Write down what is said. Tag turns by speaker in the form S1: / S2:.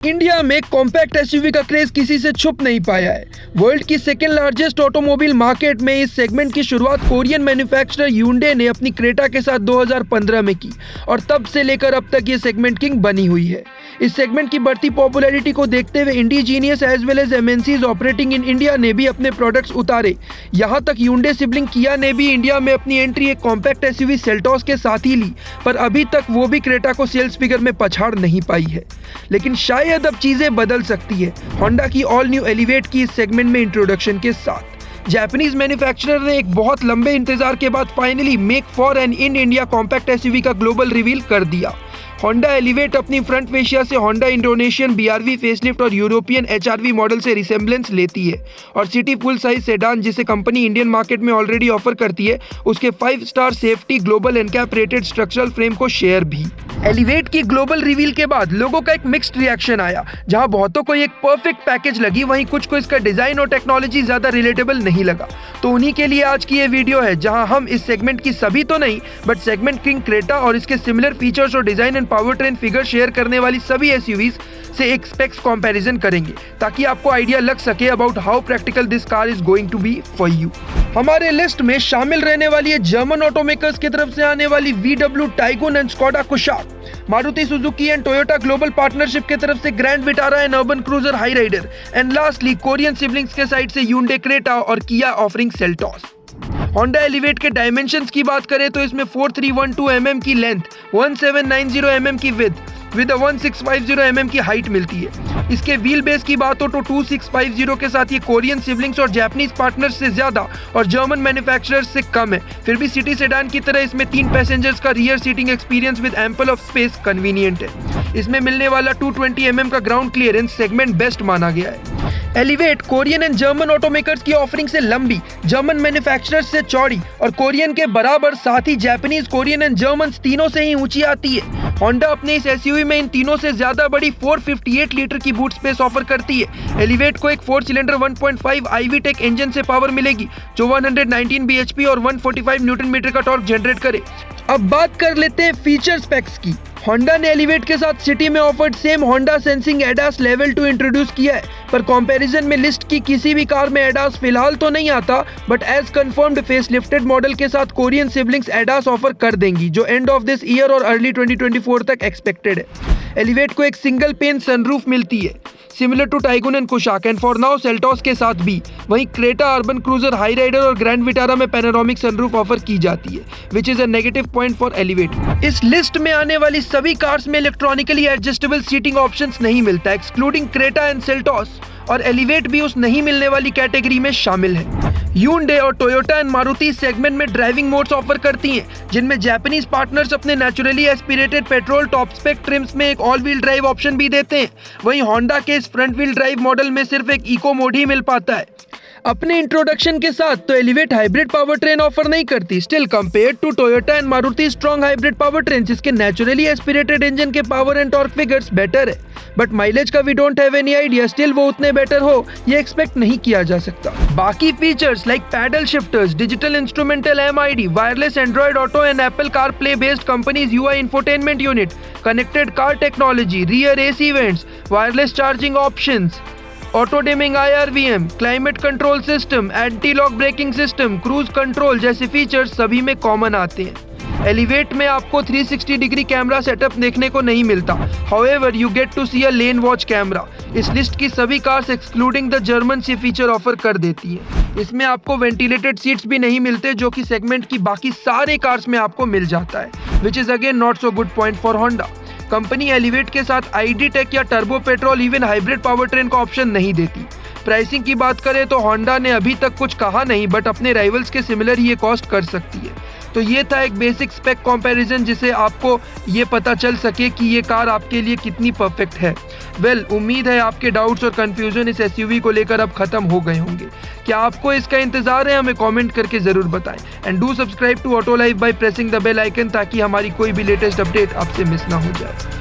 S1: India में compact SUV का craze किसी से छुप नहीं पाया है। वर्ल्ड की सेकेंड लार्जेस्ट ऑटोमोबाइल मार्केट में इस सेगमेंट की शुरुआत कोरियन मैन्युफैक्चरर ह्यूंडई ने अपनी क्रेटा के साथ 2015 में की और तब से लेकर अब तक ये सेगमेंट किंग बनी हुई है। इस सेगमेंट की बढ़ती पॉपुलैरिटी को देखते हुए indigenous as well as MNCs operating in India ने भी अपने प्रोडक्ट्स उतारे। यहाँ तक ह्यूंडई सिबलिंग किया ने भी इंडिया में अपनी एंट्री एक कॉम्पैक्ट एसयूवी सेल्टॉस के साथ ही ली, पर अभी तक वो भी क्रेटा को सेल्स फिगर में पछाड़ नहीं पाई है। लेकिन शायद अब चीजें बदल सकती है होंडा की ऑल न्यू एलिवेट की इस सेगमेंट में इंट्रोडक्शन के साथ। जापानीज मैन्युफैक्चरर ने एक बहुत लंबे इंतजार के बाद finally make for an in India compact SUV का ग्लोबल रिवील कर दिया। होंडा एलिवेट अपनी फ्रंट फेशिया से होंडा इंडोनेशियन बीआरवी फेसलिफ्ट और यूरोपियन एचआरवी मॉडल से रिसेम्बलेंस लेती है और सिटी फुल साइज सेडान जिसे कंपनी इंडियन मार्केट में ऑलरेडी ऑफर करती है उसके 5 star safety global NCAP rated structural frame को शेयर भी। एलिवेट की ग्लोबल रिवील के बाद लोगों का एक मिक्स्ड रिएक्शन आया, जहां बहुतों को एक परफेक्ट पैकेज लगी, वहीं कुछ को इसका डिजाइन और टेक्नोलॉजी ज्यादा रिलेटेबल नहीं लगा। तो उन्हीं के लिए आज की ये वीडियो है, जहां हम इस सेगमेंट की सभी तो नहीं बट सेगमेंट किंग क्रेटा और इसके सिमिलर फीचर्स और design and power train figure share करने वाली सभी एसयूवीज से एक स्पेक्स कंपैरिजन करेंगे ताकि आपको आइडिया लग सके about how practical this car is going to be for you. हमारे लिस्ट में शामिल रहने वाली है जर्मन ऑटोमेकर्स की तरफ से आने वाली VW Taigun and Skoda Kushaq, Maruti Suzuki and Toyota global partnership की तरफ से Grand Vitara and Urban Cruiser Hyryder and lastly Korean siblings के साइड से ह्यूंडई क्रेटा और Kia offering Seltos. Honda Elevate के डायमेंशंस की बात करें तो इसमें 4312 mm की लेंथ, 1790 mm की विड्थ विद 1650 mm की हाइट मिलती है। इसके व्हील बेस की बात हो तो 2650 के साथ ये कोरियन सिबलिंग्स और जापानीज पार्टनर्स से ज्यादा और जर्मन मैन्युफैक्चरर्स से कम है। फिर भी सिटी सेडान की तरह इसमें 3 पैसेंजर्स का rear seating experience with ample of space convenient है। इसमें मिलने वाला 220 mm का ग्राउंड क्लियरेंस सेगमेंट बेस्ट माना गया है। एलिवेट कोरियन एंड जर्मन ऑटोमेकर्स की ऑफरिंग से लंबी, जर्मन मैन्युफैक्चरर्स से चौड़ी और कोरियन के बराबर, साथ ही जापानीज, कोरियन एंड जर्मन तीनों से ही ऊंची आती है। होंडा अपने इस एसयूवी में इन तीनों से ज्यादा बड़ी 458 लीटर की बूट स्पेस ऑफर करती है। एलिवेट को एक 4 सिलेंडर 1.5 IV टेक इंजन से पावर मिलेगी जो 119 bhp और 145 न्यूटन मीटर का टॉर्क जनरेट करे। अब बात कर लेते हैं फीचर स्पेक्स की। होंडा ने एलिवेट के साथ सिटी में offered same Honda sensing ADAS level 2 introduce किया है, पर कंपैरिजन में लिस्ट की किसी भी कार में एडास फिलहाल तो नहीं आता, but as confirmed face lifted model के साथ कोरियन सिबलिंग्स एडास ऑफर कर देंगी जो एंड ऑफ दिस ईयर और अर्ली 2024 तक एक्सपेक्टेड है। एलिवेट को एक सिंगल पेन सनरूफ मिलती है similar to Taigun and Kushaq and for now Seltos के साथ भी। वहीं Creta, Urban Cruiser, Hyryder और ग्रैंड विटारा में पैनोरामिक सनरूफ ऑफर की जाती है which is a negative point for Elevate. इस लिस्ट में आने वाली सभी कार्स में इलेक्ट्रॉनिकली एडजस्टेबल सीटिंग ऑप्शंस नहीं मिलता एक्सक्लूडिंग क्रेटा एंड सेल्टॉस, और एलिवेट भी उस नहीं मिलने वाली कैटेगरी में शामिल है। ह्यूंडई और टोयोटा एंड मारुति सेगमेंट में ड्राइविंग मोड्स ऑफर करती हैं, जिनमें जापानीज पार्टनर्स अपने naturally aspirated petrol top spec trims में एक ऑल व्हील ड्राइव ऑप्शन भी देते हैं। वहीं होंडा के इस फ्रंट व्हील ड्राइव मॉडल में सिर्फ एक इको मोड ही मिल पाता है। अपने इंट्रोडक्शन के साथ तो Elevate hybrid power train offer नहीं करती, still compared to Toyota and Maruti strong hybrid power train जिसके नेचुरली एस्पिरेटेड इंजन के power and torque figures better है, बट माइलेज का we don't have any idea, still वो उतने बेटर हो ये एक्सपेक्ट नहीं किया जा सकता। बाकी features like paddle shifters, digital instrumental MID, wireless Android auto and Apple car play based companies UI infotainment unit, connected car technology, rear AC vents, wireless charging options, auto dimming IRVM, climate control system, anti lock braking system, cruise control जैसे features सभी में common आते हैं। Elevate में आपको 360 degree camera setup देखने को नहीं मिलता, however you get to see a lane watch camera. इस लिस्ट की सभी कार्स एक्सक्लूडिंग द जर्मन ये फीचर ऑफर कर देती है। इसमें आपको वेंटिलेटेड सीट्स भी नहीं मिलते जो कि सेगमेंट की बाकी सारे कार्स में आपको मिल जाता है which is again not so good point for Honda. Company elevate के साथ ID टेक या turbo petrol even hybrid power train का ऑप्शन नहीं देती। प्राइसिंग की बात करें तो होंडा ने अभी तक कुछ कहा नहीं, बट अपने राइवल्स के सिमिलर ही ये कॉस्ट कर सकती है। तो ये था एक बेसिक स्पेक कंपैरिजन जिसे आपको ये पता चल सके कि ये कार आपके लिए कितनी परफेक्ट है। उम्मीद है आपके डाउट्स और कंफ्यूजन इस एसयूवी को लेकर अब खत्म हो गए होंगे। क्या आपको इसका इंतजार है? हमें कमेंट करके जरूर बताएं and do subscribe to Auto Life by pressing the bell icon ताकि हमारी कोई भी लेटेस्ट अपडेट आपसे मिस ना हो जाए।